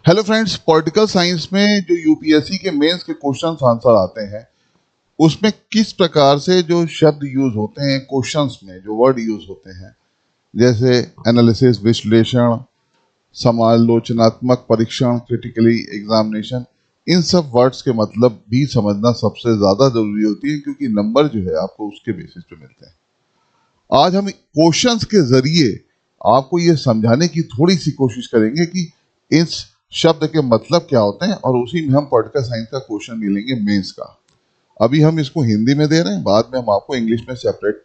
Hello friends, political science में जो UPSC के मेंस के क्वेश्चंस आंसर आते हैं उसमें किस प्रकार से जो शब्द यूज होते हैं क्वेश्चंस में, जो वर्ड यूज होते हैं, जैसे एनालिसिस, विश्लेषण, समालोचनात्मक परीक्षण, क्रिटिकली एग्जामिनेशन, इन सब वर्ड्स के मतलब भी समझना सबसे ज्यादा जरूरी होती है, क्योंकि नंबर जो है आपको उसके बेसिस पे मिलते हैं। आज हम क्वेश्चंस के जरिए आपको ये समझाने की थोड़ी सी कोशिश करेंगे कि इस शब्द के मतलब क्या होते हैं, और उसी में हम पॉलिटिकल साइंस का क्वेश्चन मिलेंगे मेंस का। अभी हम इसको हिंदी में दे रहे हैं, बाद में हम आपको इंग्लिश में सेपरेट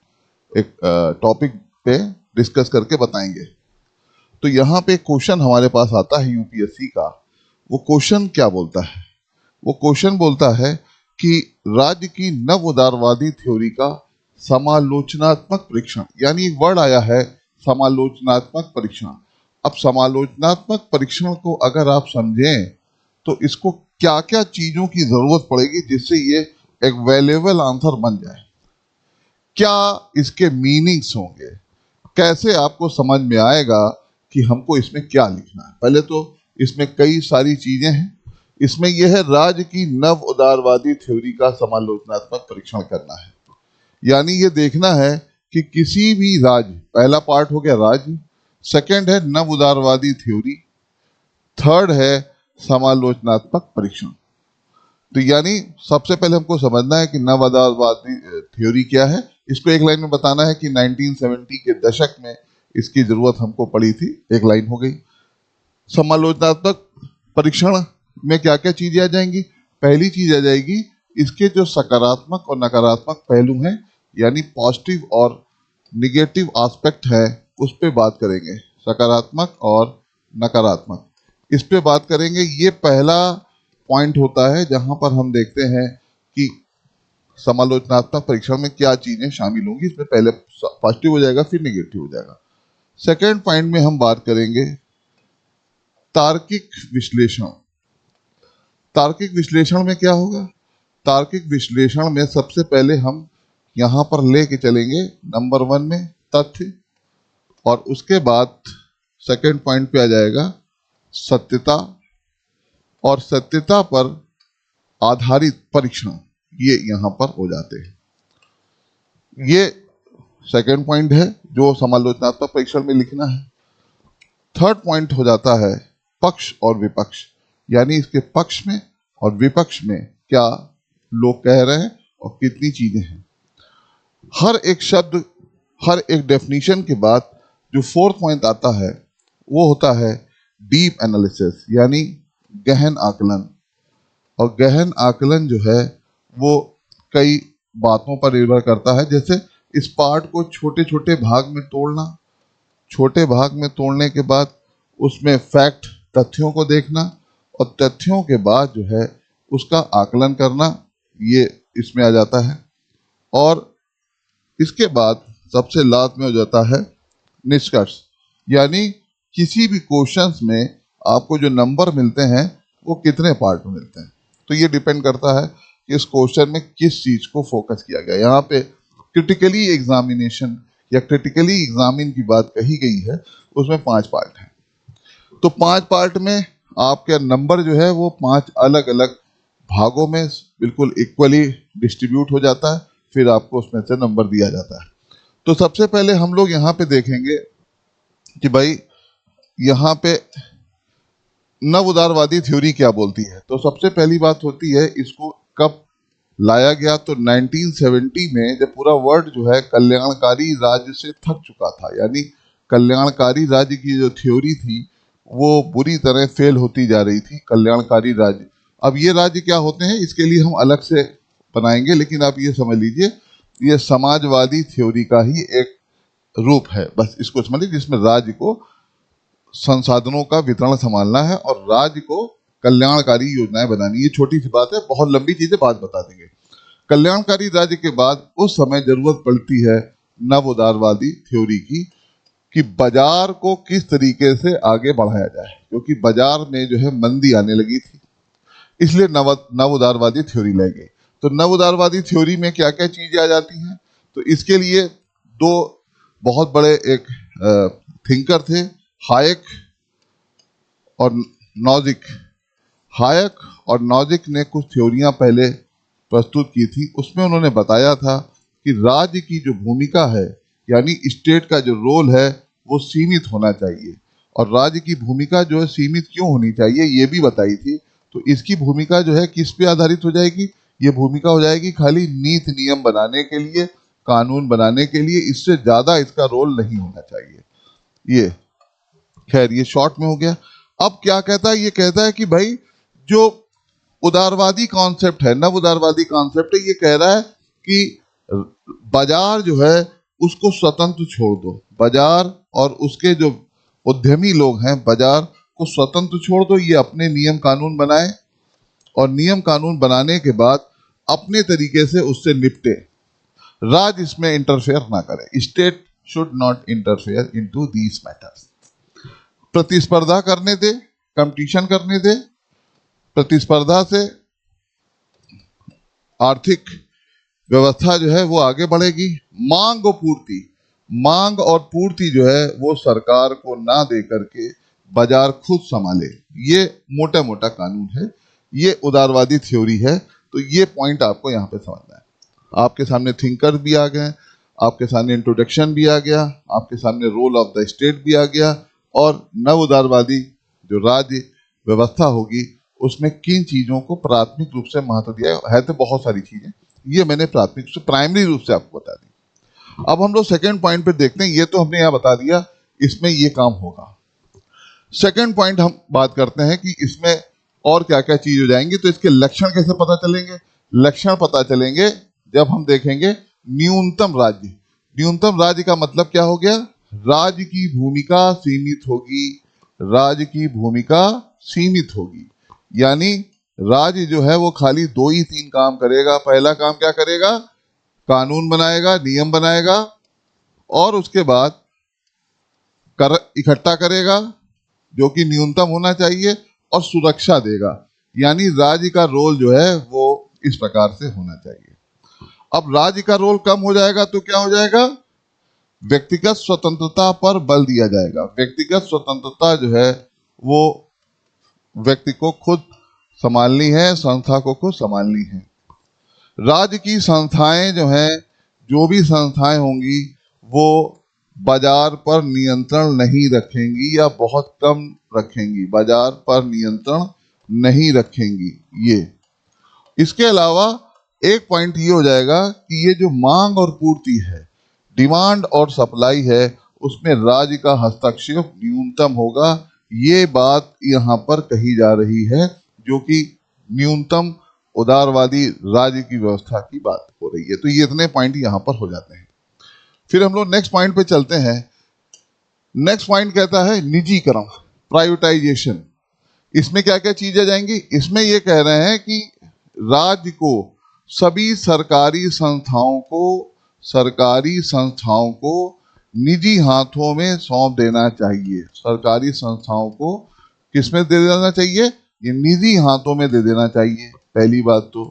एक टॉपिक पे डिस्कस करके बताएंगे। तो यहाँ पे क्वेश्चन हमारे पास आता है यूपीएससी का। वो क्वेश्चन क्या बोलता है? वो क्वेश्चन बोलता है कि राज्य की नव उदारवादी थ्योरी का समालोचनात्मक परीक्षण, यानी एक वर्ड आया है समालोचनात्मक परीक्षण। अब समालोचनात्मक परीक्षण को अगर आप समझें तो इसको क्या क्या चीजों की जरूरत पड़ेगी जिससे ये एक वैल्यूएबल आंसर बन जाए, क्या इसके मीनिंग्स होंगे, कैसे आपको समझ में आएगा कि हमको इसमें क्या लिखना है। पहले तो इसमें कई सारी चीजें हैं। इसमें यह है राज्य की नव उदारवादी थ्योरी का समालोचनात्मक परीक्षण करना है, यानी ये देखना है कि किसी भी राज्य, पहला पार्ट हो गया राज्य, सेकंड है नव उदारवादी थ्योरी, थर्ड है समालोचनात्मक परीक्षण। तो यानी सबसे पहले हमको समझना है कि नव उदारवादी थ्योरी क्या है। इसको एक लाइन में बताना है कि 1970 के दशक में इसकी जरूरत हमको पड़ी थी, एक लाइन हो गई। समालोचनात्मक परीक्षण में क्या क्या चीजें आ जाएंगी? पहली चीज आ जाएगी इसके जो सकारात्मक और नकारात्मक पहलू हैं, यानी पॉजिटिव और निगेटिव एस्पेक्ट है, उस पे बात करेंगे। सकारात्मक और नकारात्मक, इस पे बात करेंगे। ये पहला पॉइंट होता है जहां पर हम देखते हैं कि समालोचनात्मक परीक्षण में क्या चीजें शामिल होंगी। इसमें पहले पॉजिटिव हो जाएगा, फिर निगेटिव हो जाएगा। सेकेंड पॉइंट में हम बात करेंगे तार्किक विश्लेषण। तार्किक विश्लेषण में क्या होगा? तार्किक विश्लेषण में सबसे पहले हम यहां पर लेके चलेंगे नंबर 1 में तथ्य, और उसके बाद सेकेंड पॉइंट पे आ जाएगा सत्यता, और सत्यता पर आधारित परीक्षण, ये यहां पर हो जाते हैं। ये सेकेंड पॉइंट है जो समालोचनात्मक परीक्षण में लिखना है। थर्ड पॉइंट हो जाता है पक्ष और विपक्ष, यानी इसके पक्ष में और विपक्ष में क्या लोग कह रहे हैं और कितनी चीजें हैं। हर एक शब्द, हर एक डेफिनेशन के बाद जो फोर्थ पॉइंट आता है वो होता है डीप एनालिसिस, यानी गहन आकलन। और गहन आकलन जो है वो कई बातों पर निर्भर करता है, जैसे इस पार्ट को छोटे छोटे भाग में तोड़ना, छोटे भाग में तोड़ने के बाद उसमें फैक्ट, तथ्यों को देखना, और तथ्यों के बाद जो है उसका आकलन करना, ये इसमें आ जाता है। और इसके बाद सबसे लास्ट में हो जाता है निष्कर्ष, यानी किसी भी क्वेश्चंस में आपको जो नंबर मिलते हैं वो कितने पार्ट में मिलते हैं। तो ये डिपेंड करता है कि इस क्वेश्चन में किस चीज को फोकस किया गया। यहाँ पे क्रिटिकली एग्जामिनेशन या क्रिटिकली एग्जामिन की बात कही गई है, उसमें 5 पार्ट हैं। तो 5 पार्ट में आपका नंबर जो है वो 5 अलग अलग भागों में बिल्कुल इक्वली डिस्ट्रीब्यूट हो जाता है, फिर आपको उसमें से नंबर दिया जाता है। तो सबसे पहले हम लोग यहाँ पे देखेंगे कि भाई यहाँ पे नव उदारवादी थ्योरी क्या बोलती है। तो सबसे पहली बात होती है इसको कब लाया गया, तो 1970 में, जब पूरा वर्ल्ड जो है कल्याणकारी राज्य से थक चुका था, यानी कल्याणकारी राज्य की जो थ्योरी थी वो बुरी तरह फेल होती जा रही थी। कल्याणकारी राज्य, अब ये राज्य क्या होते हैं इसके लिए हम अलग से बनाएंगे, लेकिन आप ये समझ लीजिए ये समाजवादी थ्योरी का ही एक रूप है, बस इसको समझ लीजिए, जिसमें राज्य को संसाधनों का वितरण संभालना है और राज्य को कल्याणकारी योजनाएं बनानी। ये छोटी सी बात है, बहुत लंबी चीजें बाद बता देंगे। कल्याणकारी राज्य के बाद उस समय जरूरत पड़ती है नव उदारवादी थ्योरी की, कि बाजार को किस तरीके से आगे बढ़ाया जाए, क्योंकि बाजार में जो है मंदी आने लगी थी, इसलिए नव उदारवादी थ्योरी लाई गई। तो नव उदारवादी थ्योरी में क्या क्या चीजें आ जाती हैं? तो इसके लिए 2 बहुत बड़े एक थिंकर थे, हायक और नॉजिक, हायक और नॉजिक ने कुछ थ्योरियां पहले प्रस्तुत की थी। उसमें उन्होंने बताया था कि राज्य की जो भूमिका है, यानी स्टेट का जो रोल है, वो सीमित होना चाहिए। और राज्य की भूमिका जो है सीमित क्यों होनी चाहिए ये भी बताई थी। तो इसकी भूमिका जो है किस पे आधारित हो जाएगी? ये भूमिका हो जाएगी खाली नीति नियम बनाने के लिए, कानून बनाने के लिए। इससे ज्यादा इसका रोल नहीं होना चाहिए। ये खैर ये शॉर्ट में हो गया। अब क्या कहता है? ये कहता है कि भाई जो उदारवादी कॉन्सेप्ट है, नव उदारवादी कॉन्सेप्ट है, ये कह रहा है कि बाजार जो है उसको स्वतंत्र छोड़ दो। बाजार और उसके जो उद्यमी लोग हैं, बाजार को स्वतंत्र छोड़ दो, ये अपने नियम कानून बनाए और नियम कानून बनाने के बाद अपने तरीके से उससे निपटे। राज्य इसमें इंटरफेयर ना करे। State should not interfere into these matters. प्रतिस्पर्धा करने दे, कंपटीशन करने दे। प्रतिस्पर्धा से आर्थिक व्यवस्था जो है वो आगे बढ़ेगी। मांग और पूर्ति, मांग और पूर्ति जो है वो सरकार को ना दे करके बाजार खुद संभाले। ये मोटा मोटा कानून है, ये उदारवादी थ्योरी है। तो ये पॉइंट आपको यहाँ पे समझना है। आपके सामने थिंकर भी आ गए, आपके सामने इंट्रोडक्शन भी आ गया, आपके सामने रोल ऑफ द स्टेट भी आ गया, और नव उदारवादी जो राज्य व्यवस्था होगी उसमें किन चीजों को प्राथमिक रूप से महत्व दिया है। तो बहुत सारी चीजें, ये मैंने प्राथमिक से प्राइमरी रूप से आपको बता दी। अब हम लोग सेकंड पॉइंट पे देखते हैं। ये तो हमने यहाँ बता दिया, इसमें ये काम होगा। सेकंड पॉइंट हम बात करते हैं कि इसमें और क्या क्या चीज हो जाएंगी। तो इसके लक्षण कैसे पता चलेंगे? लक्षण पता चलेंगे जब हम देखेंगे न्यूनतम राज्य। न्यूनतम राज्य का मतलब क्या हो गया? राज्य की भूमिका सीमित होगी। राज्य की भूमिका सीमित होगी, यानी राज्य जो है वो खाली दो ही तीन काम करेगा। पहला काम क्या करेगा? कानून बनाएगा, नियम बनाएगा, और उसके बाद कर इकट्ठा करेगा जो कि न्यूनतम होना चाहिए, और सुरक्षा देगा। यानी राज्य का रोल जो है वो इस प्रकार से होना चाहिए। अब राज्य का रोल कम हो जाएगा तो क्या हो जाएगा? व्यक्तिगत स्वतंत्रता पर बल दिया जाएगा। व्यक्तिगत स्वतंत्रता जो है वो व्यक्ति को खुद संभालनी है, संस्था को खुद संभालनी है। राज्य की संस्थाएं जो हैं, जो भी संस्थाएं होंगी, वो बाजार पर नियंत्रण नहीं रखेंगी या बहुत कम रखेंगी। बाजार पर नियंत्रण नहीं रखेंगी। ये इसके अलावा एक पॉइंट ये हो जाएगा कि ये जो मांग और पूर्ति है, डिमांड और सप्लाई है, उसमें राज्य का हस्तक्षेप न्यूनतम होगा। ये बात यहाँ पर कही जा रही है, जो कि न्यूनतम उदारवादी राज्य की व्यवस्था की बात हो रही है। तो ये इतने पॉइंट यहाँ पर हो जाते हैं। फिर हम लोग नेक्स्ट पॉइंट पे चलते हैं। नेक्स्ट पॉइंट कहता है निजीकरण, प्राइवेटाइजेशन। इसमें क्या क्या चीजें जाएंगी? इसमें ये कह रहे हैं कि राज्य को सभी सरकारी संस्थाओं को निजी हाथों में सौंप देना चाहिए। सरकारी संस्थाओं को किसमें दे देना चाहिए? ये निजी हाथों में दे देना चाहिए। पहली बात तो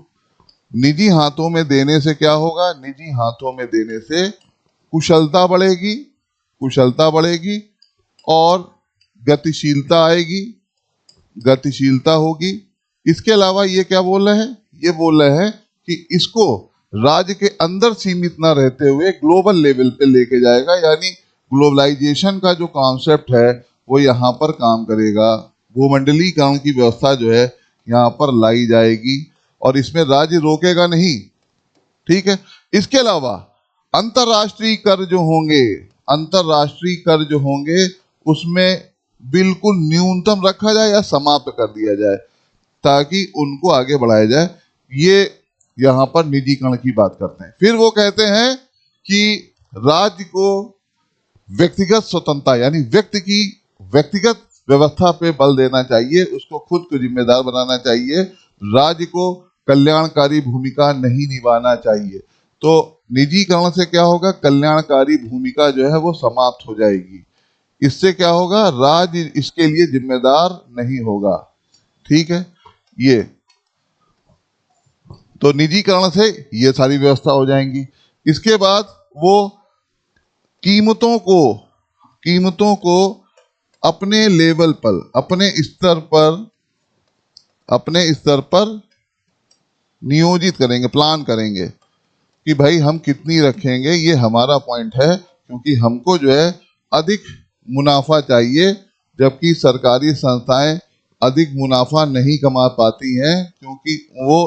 निजी हाथों में देने से क्या होगा? निजी हाथों में देने से कुशलता बढ़ेगी, कुशलता बढ़ेगी और गतिशीलता आएगी, गतिशीलता होगी। इसके अलावा ये क्या बोल रहे हैं? ये बोल रहे हैं कि इसको राज्य के अंदर सीमित ना रहते हुए ग्लोबल लेवल पे लेके जाएगा। यानी ग्लोबलाइजेशन का जो कॉन्सेप्ट है वो यहाँ पर काम करेगा। भूमंडलीकरण की व्यवस्था जो है यहाँ पर लाई जाएगी और इसमें राज्य रोकेगा नहीं। ठीक है। इसके अलावा अंतरराष्ट्रीय कर जो होंगे, अंतरराष्ट्रीय कर जो होंगे उसमें बिल्कुल न्यूनतम रखा जाए या समाप्त कर दिया जाए ताकि उनको आगे बढ़ाया जाए। ये यहाँ पर निजीकरण की बात करते हैं। फिर वो कहते हैं कि राज्य को व्यक्तिगत स्वतंत्रता यानी व्यक्ति की व्यक्तिगत व्यवस्था पे बल देना चाहिए, उसको खुद को जिम्मेदार बनाना चाहिए, राज्य को कल्याणकारी भूमिका नहीं निभाना चाहिए। तो निजीकरण से क्या होगा? कल्याणकारी भूमिका जो है वो समाप्त हो जाएगी। इससे क्या होगा? राज्य इसके लिए जिम्मेदार नहीं होगा। ठीक है। ये तो निजीकरण से ये सारी व्यवस्था हो जाएंगी। इसके बाद वो कीमतों को अपने लेवल पर, अपने स्तर पर नियोजित करेंगे, प्लान करेंगे कि भाई हम कितनी रखेंगे, ये हमारा पॉइंट है, क्योंकि हमको जो है अधिक मुनाफा चाहिए, जबकि सरकारी संस्थाएं अधिक मुनाफा नहीं कमा पाती हैं क्योंकि वो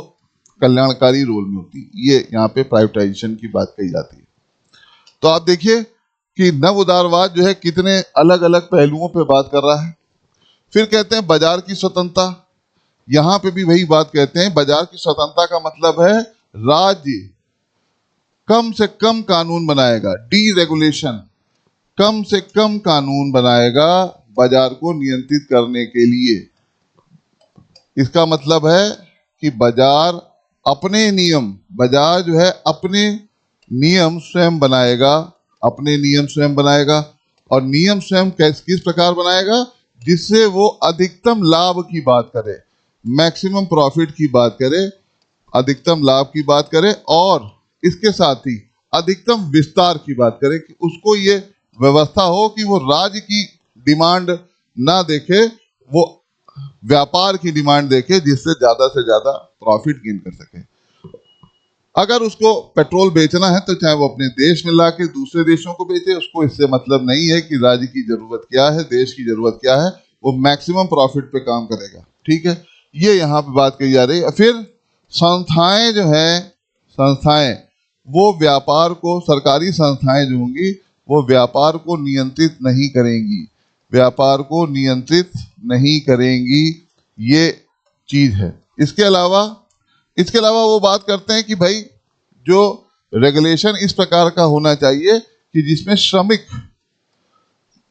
कल्याणकारी रोल में होती। ये यहाँ पे प्राइवेटाइजेशन की बात कही जाती है। तो आप देखिए कि नव उदारवाद जो है कितने अलग अलग पहलुओं पे बात कर रहा है। फिर कहते हैं बाजार की स्वतंत्रता, यहां पे भी वही बात कहते हैं। बाजार की स्वतंत्रता का मतलब है राज्य कम से कम कानून बनाएगा, डीरेगुलेशन, कम से कम कानून बनाएगा बाजार को नियंत्रित करने के लिए। इसका मतलब है कि बाजार अपने नियम, बाजार जो है अपने नियम स्वयं बनाएगा, अपने नियम स्वयं बनाएगा। और नियम स्वयं किस प्रकार बनाएगा, जिससे वो अधिकतम लाभ की बात करे, मैक्सिमम प्रॉफिट की बात करे, अधिकतम लाभ की बात करे, और इसके साथ ही अधिकतम विस्तार की बात करे, कि उसको ये व्यवस्था हो कि वो राज्य की डिमांड ना देखे, वो व्यापार की डिमांड देखे, जिससे ज्यादा से ज्यादा प्रॉफिट गेन कर सके। अगर उसको पेट्रोल बेचना है तो चाहे वो अपने देश में लाके दूसरे देशों को बेचे, उसको इससे मतलब नहीं है कि राज्य की जरूरत क्या है, देश की जरूरत क्या है, वो मैक्सिमम प्रॉफिट पे काम करेगा। ठीक है, ये यहाँ पे बात कही जा रही है। फिर संस्थाएं जो है, संस्थाएं वो व्यापार को, सरकारी संस्थाएं जो होंगी वो व्यापार को नियंत्रित नहीं करेंगी, व्यापार को नियंत्रित नहीं करेंगी, ये चीज है। इसके अलावा वो बात करते हैं कि भाई जो रेगुलेशन इस प्रकार का होना चाहिए कि जिसमें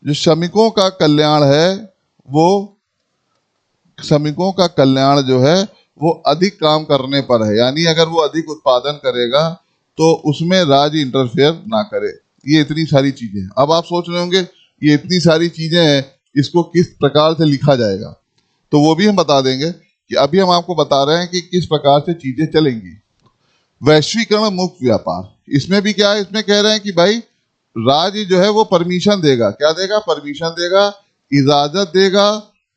जो श्रमिकों का कल्याण है, वो श्रमिकों का कल्याण जो है वो अधिक काम करने पर है। यानी अगर वो अधिक उत्पादन करेगा तो उसमें राज्य इंटरफेयर ना करे। ये इतनी सारी चीजें हैं। अब आप सोच रहे होंगे ये इतनी सारी चीजें हैं, इसको किस प्रकार से लिखा जाएगा, तो वो भी हम बता देंगे कि अभी हम आपको बता रहे हैं कि किस प्रकार से चीजें चलेंगी। वैश्वीकरण मुक्त व्यापार, इसमें भी क्या है, इसमें कह रहे हैं कि भाई राज्य जो है वो परमिशन देगा, क्या देगा, परमिशन देगा, इजाजत देगा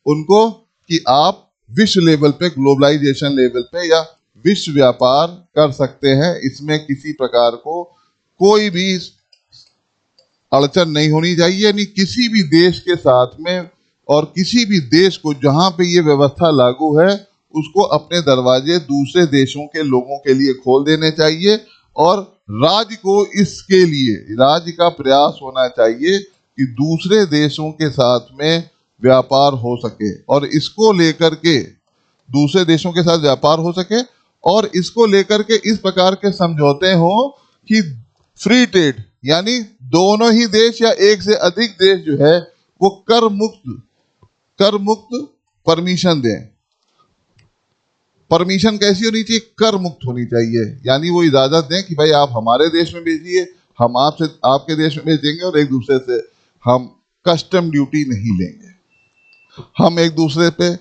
उनको कि आप विश्व लेवल पे, ग्लोबलाइजेशन लेवल पे या विश्व व्यापार कर सकते हैं। इसमें किसी प्रकार को कोई भी अड़चन नहीं होनी चाहिए, यानी किसी भी देश के साथ में, और किसी भी देश को जहां पे ये व्यवस्था लागू है उसको अपने दरवाजे दूसरे देशों के लोगों के लिए खोल देने चाहिए। और राज्य को इसके लिए, राज्य का प्रयास होना चाहिए कि दूसरे देशों के साथ में व्यापार हो सके, और इसको लेकर के दूसरे देशों के साथ व्यापार हो सके, और इसको लेकर के इस प्रकार के समझौते हो कि फ्री ट्रेड, यानी दोनों ही देश या एक से अधिक देश जो है वो कर मुक्त परमिशन दें। परमिशन कैसी होनी चाहिए, कर मुक्त होनी चाहिए, यानी वो इजाजत दें कि भाई आप हमारे देश में बेचिए, हम आपसे आपके देश में बेचेंगे, और एक दूसरे से हम कस्टम ड्यूटी नहीं लेंगे, हम एक दूसरे पे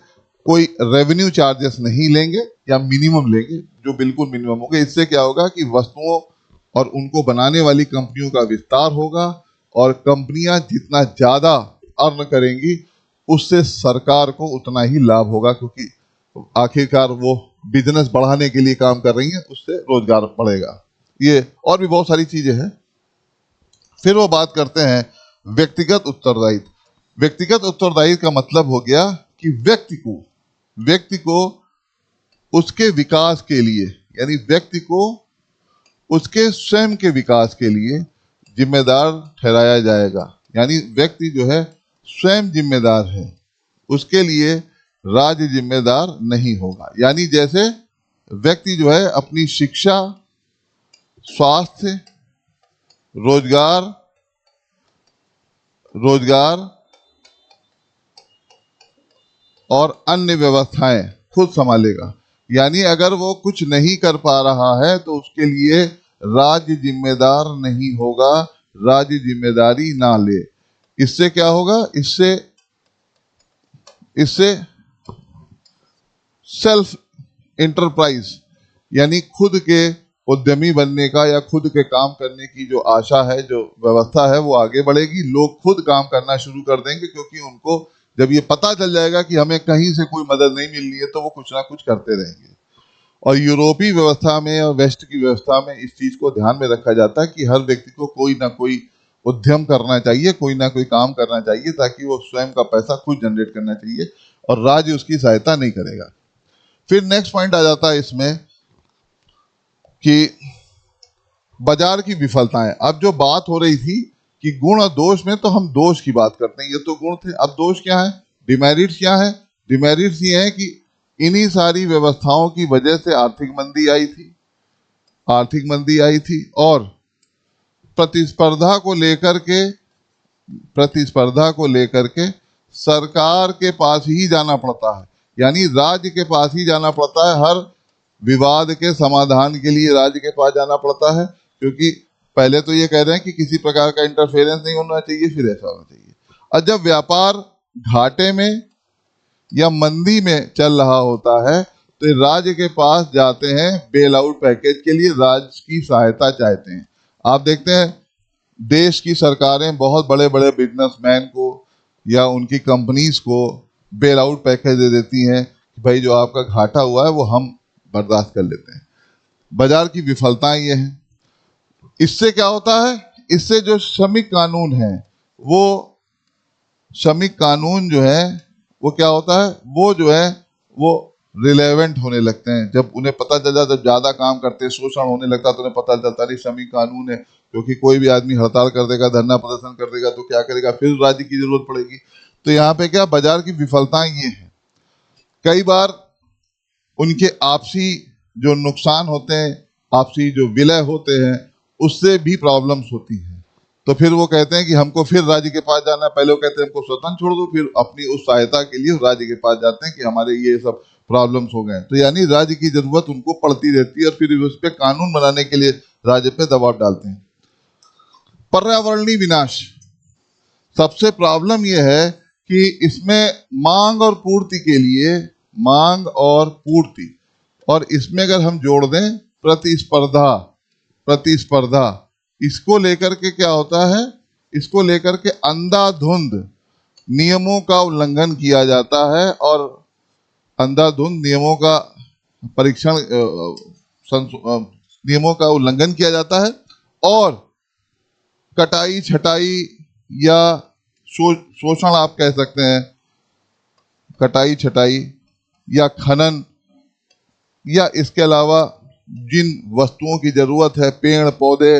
कोई रेवेन्यू चार्जेस नहीं लेंगे, या मिनिमम लेंगे, जो बिल्कुल मिनिमम होगा। इससे क्या होगा कि वस्तुओं और उनको बनाने वाली कंपनियों का विस्तार होगा, और कंपनियां जितना ज्यादा अर्न करेंगी उससे सरकार को उतना ही लाभ होगा, क्योंकि आखिरकार वो बिजनेस बढ़ाने के लिए काम कर रही हैं, उससे रोजगार बढ़ेगा। ये और भी बहुत सारी चीजें हैं। फिर वो बात करते हैं व्यक्तिगत उत्तरदायित्व। व्यक्तिगत उत्तरदायित्व का मतलब हो गया कि व्यक्ति को उसके विकास के लिए, यानी व्यक्ति को उसके स्वयं के विकास के लिए जिम्मेदार ठहराया जाएगा। यानी व्यक्ति जो है स्वयं जिम्मेदार है, उसके लिए राज्य जिम्मेदार नहीं होगा। यानी जैसे व्यक्ति जो है अपनी शिक्षा, स्वास्थ्य, रोजगार और अन्य व्यवस्थाएं खुद संभालेगा। यानी अगर वो कुछ नहीं कर पा रहा है तो उसके लिए राज्य जिम्मेदार नहीं होगा, राज्य जिम्मेदारी ना ले। इससे क्या होगा, इससे सेल्फ एंटरप्राइज, यानी खुद के उद्यमी बनने का या खुद के काम करने की जो आशा है, जो व्यवस्था है, वो आगे बढ़ेगी। लोग खुद काम करना शुरू कर देंगे, क्योंकि उनको जब ये पता चल जाएगा कि हमें कहीं से कोई मदद नहीं मिलनी है, तो वो कुछ ना कुछ करते रहेंगे। और यूरोपीय व्यवस्था में और वेस्ट की व्यवस्था में इस चीज को ध्यान में रखा जाता है कि हर व्यक्ति को कोई ना कोई उद्यम करना चाहिए, कोई ना कोई काम करना चाहिए, ताकि वो स्वयं का पैसा खुद जनरेट करना चाहिए और राज्य उसकी सहायता नहीं करेगा। फिर नेक्स्ट पॉइंट आ जाता है इसमें कि बाजार की विफलताएं। अब जो बात हो रही थी कि गुण और दोष में, तो हम दोष की बात करते हैं, ये तो गुण थे। अब दोष क्या है, डिमेरिट्स क्या है? डिमेरिट्स ये है कि इन्हीं सारी व्यवस्थाओं की वजह से आर्थिक मंदी आई थी, आर्थिक मंदी आई थी, और प्रतिस्पर्धा को लेकर के सरकार के पास ही जाना पड़ता है, यानी राज्य के पास ही जाना पड़ता है। हर विवाद के समाधान के लिए राज्य के पास जाना पड़ता है, क्योंकि पहले तो ये कह रहे हैं कि किसी प्रकार का इंटरफेरेंस नहीं होना चाहिए, फिर ऐसा होना चाहिए। और जब व्यापार घाटे में या मंदी में चल रहा होता है, तो राज्य के पास जाते हैं बेल आउट पैकेज के लिए, राज्य की सहायता चाहते हैं। आप देखते हैं देश की सरकारें बहुत बड़े बड़े बिजनेसमैन को या उनकी कंपनीज को बेल आउट पैकेज दे देती हैं कि भाई जो आपका घाटा हुआ है वो हम बर्दाश्त कर लेते हैं। बाजार की विफलताएं ये हैं। इससे क्या होता है, इससे जो श्रमिक कानून है, वो श्रमिक कानून जो है वो क्या होता है, वो जो है वो रिलेवेंट होने लगते हैं। जब उन्हें पता चल जाता, जब ज्यादा काम करते, शोषण होने लगता, तो उन्हें पता चलता नहीं श्रमिक कानून है, क्योंकि कोई भी आदमी हड़ताल कर देगा, धरना प्रदर्शन कर देगा, तो क्या करेगा, फिर राज्य की जरूरत पड़ेगी। तो यहाँ पे क्या, बाजार की विफलताएं ये है। कई बार उनके आपसी जो नुकसान होते हैं, आपसी जो विलय होते हैं, उससे भी प्रॉब्लम्स होती हैं। तो फिर वो कहते हैं कि हमको फिर राज्य के पास जाना है। पहले वो कहते हैं हमको स्वतंत्र छोड़ दो, फिर अपनी उस सहायता के लिए राज्य के पास जाते हैं कि हमारे ये सब प्रॉब्लम्स हो गए। तो यानी राज्य की जरूरत उनको पड़ती रहती है, और फिर उस पर कानून बनाने के लिए राज्य पे दबाव डालते हैं। पर्यावरणीय विनाश, सबसे प्रॉब्लम यह है कि इसमें मांग और पूर्ति के लिए, मांग और पूर्ति, और इसमें अगर हम जोड़ दें प्रतिस्पर्धा, प्रतिस्पर्धा, इसको लेकर के क्या होता है, इसको लेकर के अंधाधुंध नियमों का उल्लंघन किया जाता है, और अंधाधुंध नियमों का परीक्षण, नियमों का उल्लंघन किया जाता है, और कटाई छटाई या शोषण आप कह सकते हैं, कटाई छटाई या खनन, या इसके अलावा जिन वस्तुओं की जरूरत है, पेड़ पौधे,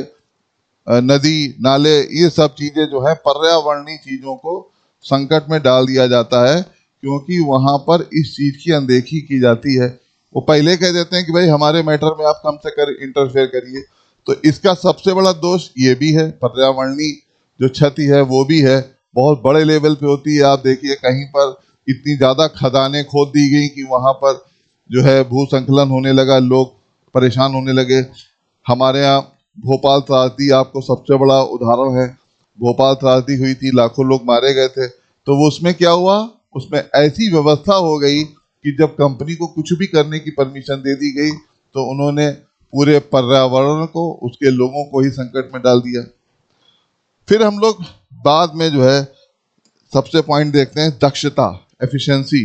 नदी नाले, ये सब चीजें जो है पर्यावरणीय चीजों को संकट में डाल दिया जाता है, क्योंकि वहां पर इस चीज की अनदेखी की जाती है। वो पहले कह देते हैं कि भाई हमारे मैटर में आप कम से कर इंटरफेयर करिए। तो इसका सबसे बड़ा दोष ये भी है, पर्यावरणीय जो क्षति है वो भी है, बहुत बड़े लेवल पे होती है। आप देखिए कहीं पर इतनी ज्यादा खदानें खोद दी गई कि वहां पर जो है भूसंकलन होने लगा, लोग परेशान होने लगे। हमारे यहाँ भोपाल त्रासदी आपको सबसे बड़ा उदाहरण है। भोपाल त्रासदी हुई थी, लाखों लोग मारे गए थे। तो वो उसमें क्या हुआ, उसमें ऐसी व्यवस्था हो गई कि जब कंपनी को कुछ भी करने की परमिशन दे दी गई, तो उन्होंने पूरे पर्यावरण को, उसके लोगों को ही संकट में डाल दिया। फिर हम लोग बाद में जो है सबसे पॉइंट देखते हैं दक्षता, एफिशिएंसी।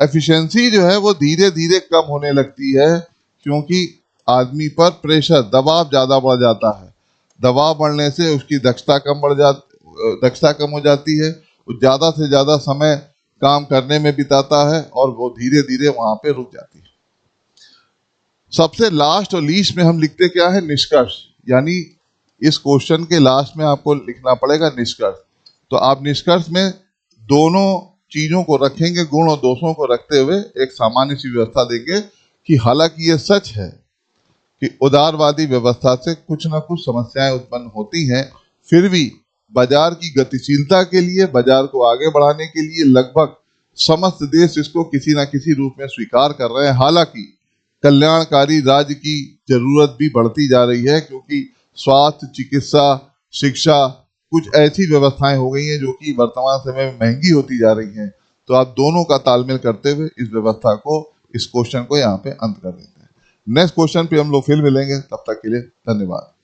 एफिशिएंसी जो है वो धीरे धीरे कम होने लगती है, क्योंकि आदमी पर प्रेशर, दबाव ज्यादा बढ़ जाता है। दबाव बढ़ने से उसकी दक्षता कम हो जाती है। वो ज्यादा से ज्यादा समय काम करने में बिताता है, और वो धीरे धीरे वहां पे रुक जाती है। सबसे लास्ट और लीस्ट में हम लिखते क्या है, निष्कर्ष। यानी इस क्वेश्चन के लास्ट में आपको लिखना पड़ेगा निष्कर्ष। तो आप निष्कर्ष में दोनों चीजों को रखेंगे, गुण और दोषों को रखते हुए एक सामान्य सी व्यवस्था देंगे कि हालांकि ये सच है कि उदारवादी व्यवस्था से कुछ ना कुछ समस्याएं उत्पन्न होती हैं, फिर भी बाजार की गतिशीलता के लिए, बाजार को आगे बढ़ाने के लिए लगभग समस्त देश इसको किसी ना किसी रूप में स्वीकार कर रहे हैं। हालांकि कल्याणकारी राज्य की जरूरत भी बढ़ती जा रही है, क्योंकि स्वास्थ्य, चिकित्सा, शिक्षा, कुछ ऐसी व्यवस्थाएं हो गई हैं जो कि वर्तमान समय में महंगी होती जा रही हैं। तो आप दोनों का तालमेल करते हुए इस व्यवस्था को, इस क्वेश्चन को यहाँ पे अंत कर देते हैं। नेक्स्ट क्वेश्चन पे हम लोग फिर मिलेंगे, तब तक के लिए धन्यवाद।